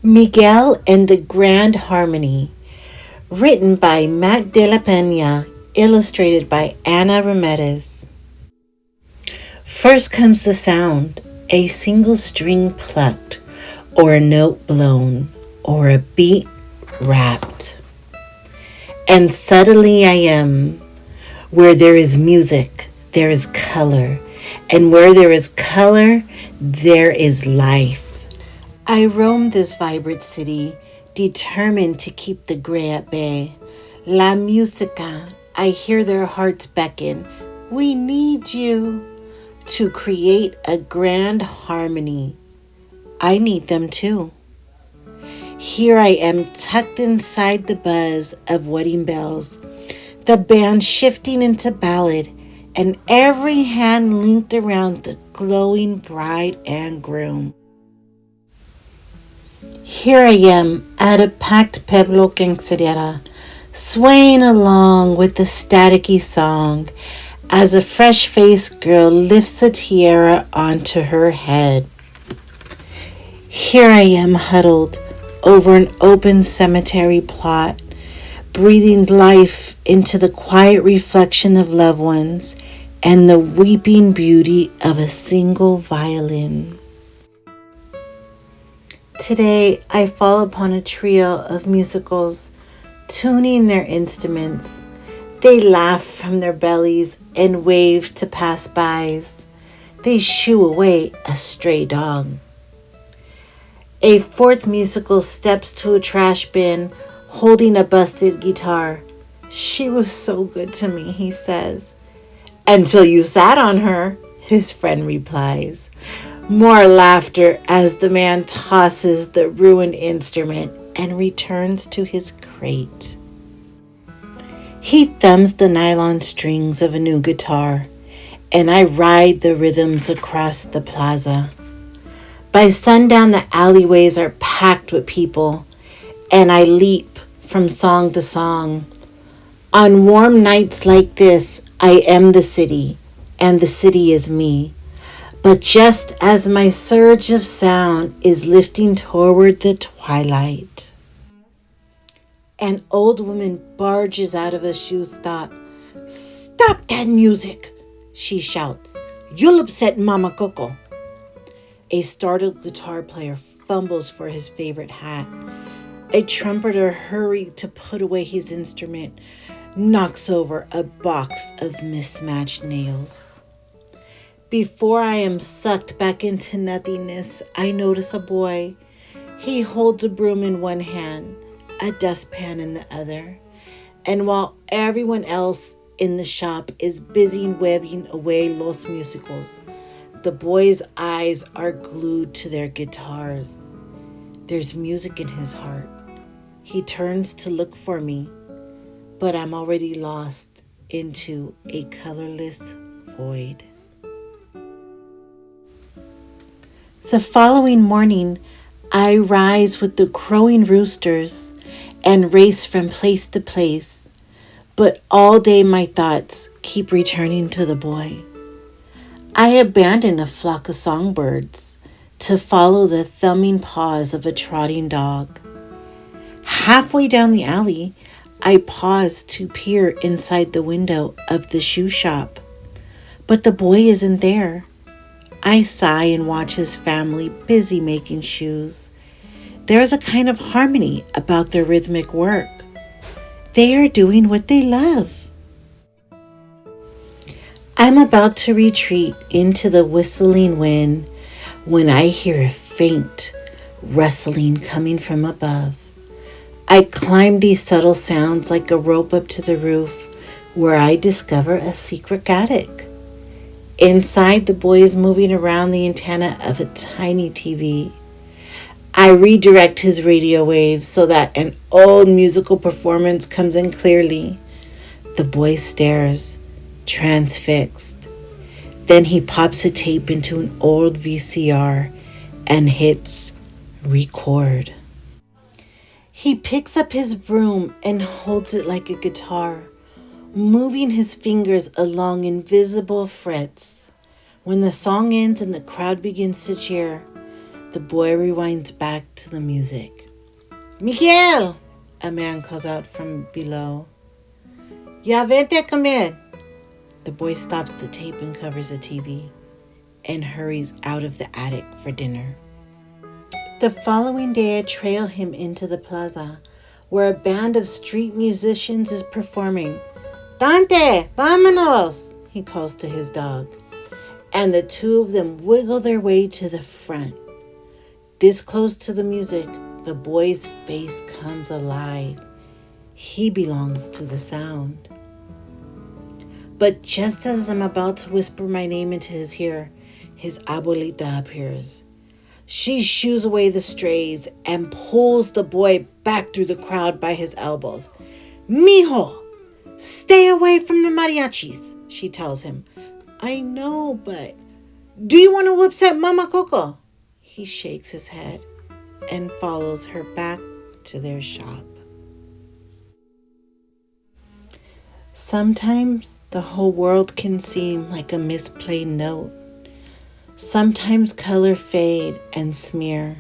Miguel and the Grand Harmony, written by Matt de la Pena, illustrated by Ana Ramirez. First comes the sound, a single string plucked, or a note blown, or a beat rapped. And suddenly I am, where there is music, there is color, and where there is color, there is life. I roam this vibrant city, determined to keep the gray at bay. La musica, I hear their hearts beckon. We need you to create a grand harmony. I need them too. Here I am tucked inside the buzz of wedding bells, the band shifting into ballad, and every hand linked around the glowing bride and groom. Here I am at a packed Pueblo quinceañera, swaying along with the staticky song as a fresh-faced girl lifts a tiara onto her head. Here I am huddled over an open cemetery plot, breathing life into the quiet reflection of loved ones and the weeping beauty of a single violin. Today, I fall upon a trio of musicals tuning their instruments. They laugh from their bellies and wave to pass-bys. They shoo away a stray dog. A fourth musical steps to a trash bin, holding a busted guitar. She was so good to me, he says. Until you sat on her, his friend replies. More laughter as the man tosses the ruined instrument and returns to his crate. He thumbs the nylon strings of a new guitar, and I ride the rhythms across the plaza. By sundown, the alleyways are packed with people, and I leap from song to song. On warm nights like this, I am the city, and the city is me. But just as my surge of sound is lifting toward the twilight, an old woman barges out of a shoe stop. "Stop that music," she shouts. "You'll upset Mama Coco." A startled guitar player fumbles for his favorite hat. A trumpeter hurries to put away his instrument, knocks over a box of mismatched nails. Before I am sucked back into nothingness, I notice a boy. He holds a broom in one hand, a dustpan in the other, and while everyone else in the shop is busy waving away los musicals, the boy's eyes are glued to their guitars. There's music in his heart. He turns to look for me, but I'm already lost into a colorless void. The following morning, I rise with the crowing roosters and race from place to place, but all day my thoughts keep returning to the boy. I abandon a flock of songbirds to follow the thumbing paws of a trotting dog. Halfway down the alley, I pause to peer inside the window of the shoe shop, but the boy isn't there. I sigh and watch his family busy making shoes. There is a kind of harmony about their rhythmic work. They are doing what they love. I'm about to retreat into the whistling wind when I hear a faint rustling coming from above. I climb these subtle sounds like a rope up to the roof, where I discover a secret attic. Inside, the boy is moving around the antenna of a tiny TV. I redirect his radio waves so that an old musical performance comes in clearly. The boy stares, transfixed. Then he pops a tape into an old VCR and hits record. He picks up his broom and holds it like a guitar, moving his fingers along invisible frets. When the song ends and the crowd begins to cheer, The boy rewinds back to the music. Miguel! A man calls out from below. Ya vete comer. The boy stops the tape and covers the TV and hurries out of the attic for dinner. The following day, I trail him into the plaza, where a band of street musicians is performing. Dante, vámonos, he calls to his dog, and the two of them wiggle their way to the front. This close to the music, the boy's face comes alive. He belongs to the sound. But just as I'm about to whisper my name into his ear, his abuelita appears. She shoos away the strays and pulls the boy back through the crowd by his elbows. Mijo, stay away from the mariachis, she tells him. I know, but do you want to upset Mama Coco? He shakes his head and follows her back to their shop. Sometimes the whole world can seem like a misplayed note. Sometimes color fade and smear.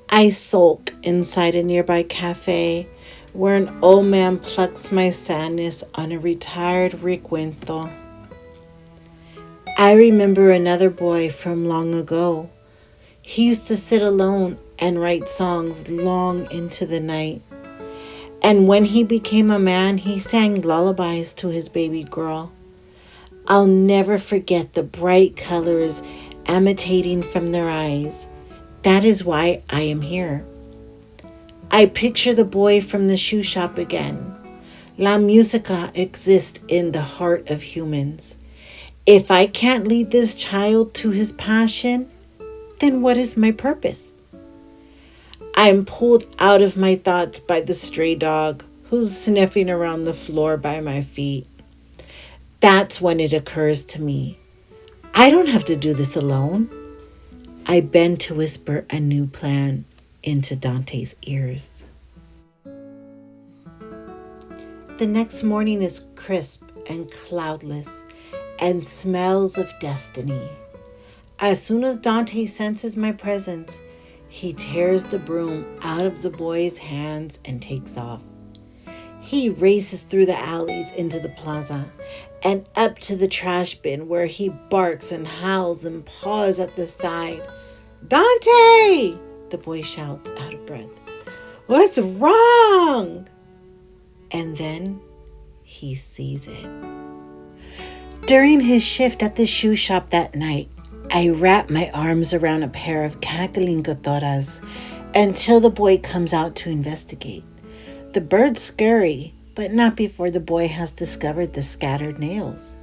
I sulk inside a nearby cafe where an old man plucks my sadness on a retired recuento. I remember another boy from long ago. He used to sit alone and write songs long into the night. And when he became a man, he sang lullabies to his baby girl. I'll never forget the bright colors emanating from their eyes. That is why I am here. I picture the boy from the shoe shop again. La musica exists in the heart of humans. If I can't lead this child to his passion, then what is my purpose? I am pulled out of my thoughts by the stray dog who's sniffing around the floor by my feet. That's when it occurs to me. I don't have to do this alone. I bend to whisper a new plan into Dante's ears. The next morning is crisp and cloudless and smells of destiny. As soon as Dante senses my presence, he tears the broom out of the boy's hands and takes off. He races through the alleys into the plaza and up to the trash bin where he barks and howls and paws at the side. Dante! The boy shouts out of breath. What's wrong? And then he sees it. During his shift at the shoe shop that night, I wrap my arms around a pair of cackling cotoras until the boy comes out to investigate. The birds scurry, but not before the boy has discovered the scattered nails.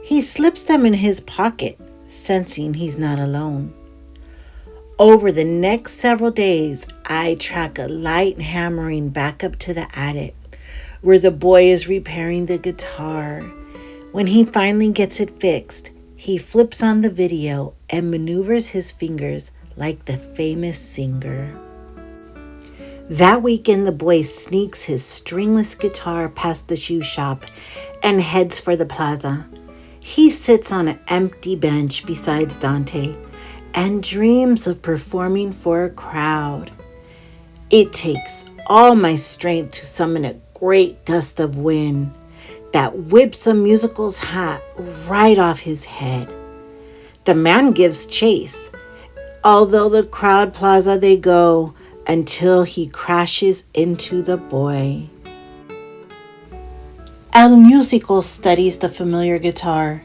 He slips them in his pocket, sensing he's not alone. Over the next several days, I track a light hammering back up to the attic, where the boy is repairing the guitar. When he finally gets it fixed, he flips on the video and maneuvers his fingers like the famous singer. That weekend, the boy sneaks his stringless guitar past the shoe shop and heads for the plaza. He sits on an empty bench beside Dante and dreams of performing for a crowd. It takes all my strength to summon a great gust of wind that whips a musical's hat right off his head. The man gives chase, although the crowd plaza they go until he crashes into the boy. El Musical studies the familiar guitar.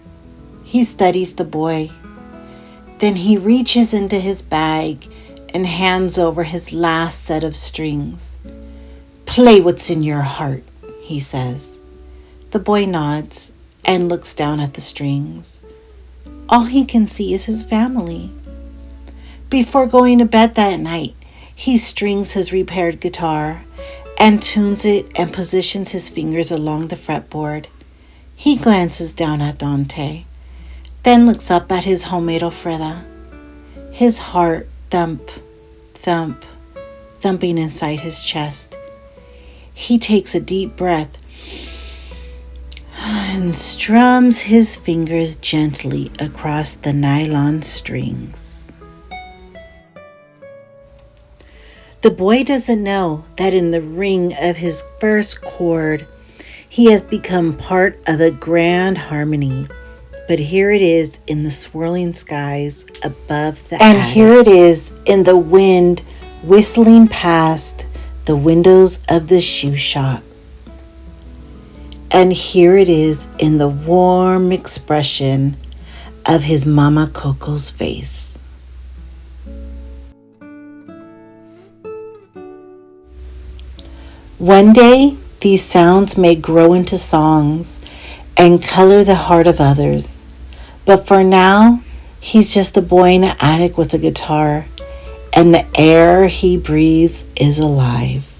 He studies the boy. Then he reaches into his bag and hands over his last set of strings. Play what's in your heart, he says. The boy nods and looks down at the strings. All he can see is his family. Before going to bed that night, he strings his repaired guitar and tunes it and positions his fingers along the fretboard. He glances down at Dante, then looks up at his homemade ofrenda. His heart thump, thump, thumping inside his chest. He takes a deep breath and strums his fingers gently across the nylon strings. The boy doesn't know that in the ring of his first chord, he has become part of a grand harmony. But here it is in the swirling skies above the attic. And here it is in the wind whistling past the windows of the shoe shop. And here it is in the warm expression of his Mama Coco's face. One day, these sounds may grow into songs and color the heart of others. But for now, he's just a boy in an attic with a guitar, and the air he breathes is alive.